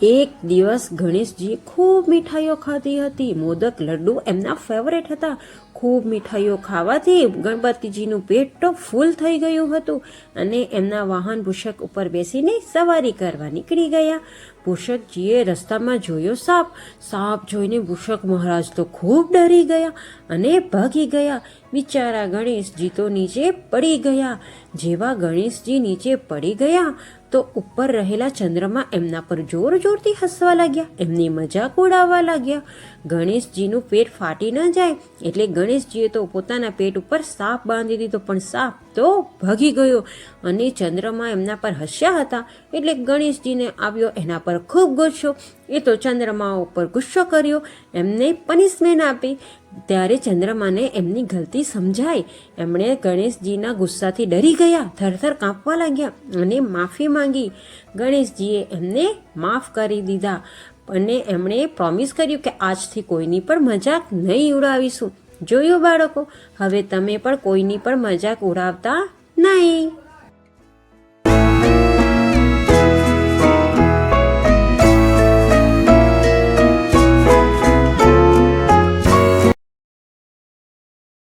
એક દિવસ ગણેશજીએ ખૂબ મીઠાઈઓ ખાધી હતી. મોદક લડ્ડુ એમના ફેવરેટ હતા. ખૂબ મીઠાઈઓ ખાવાથી ગણપતિજીનું પેટ તો ફૂલ થઈ ગયું હતું અને એમના વાહન મૂષક ઉપર બેસીને સવારી કરવા નીકળી ગયા. મૂષકજીએ રસ્તામાં જોયો સાપ. સાપ જોઈને મૂષક મહારાજ તો ખૂબ ડરી ગયા અને ભાગી ગયા. બિચારા ગણેશજી તો નીચે પડી ગયા. જેવા ગણેશજી નીચે પડી ગયા તો ઉપર રહેલા ચંદ્રમા એમના પર જોર જોરથી હસવા લાગ્યા. એમની મજાક ઉડાવવા લાગ્યા. ગણેશજીનું પેટ ફાટી ન જાય એટલે ગણેશજીએ તો પોતાના પેટ ઉપર સાપ બાંધી દીધો, પણ સાપ તો ભાગી ગયો અને ચંદ્રમા એમના પર હસ્યા હતા એટલે ગણેશજીને આવ્યો એના પર ખૂબ ગુસ્સો. એ તો ચંદ્રમા ઉપર ગુસ્સો કર્યો, એમને પનિશમેન્ટ આપી. ત્યારે ચંદ્રમાને એમની ગલતી સમજાય. એમણે ગણેશજીના ગુસ્સાથી ડરી ગયા, થરથર કાંપવા લાગ્યા અને માફી માંગી. ગણેશજીએ એમને માફ કરી દીધા અને એમણે પ્રોમિસ કર્યું કે આજથી કોઈની પણ મજાક નહીં ઉડાવીશું. જોયું બાળકો, હવે તમે પણ કોઈની પણ મજાક ઉડાવતા નહીં.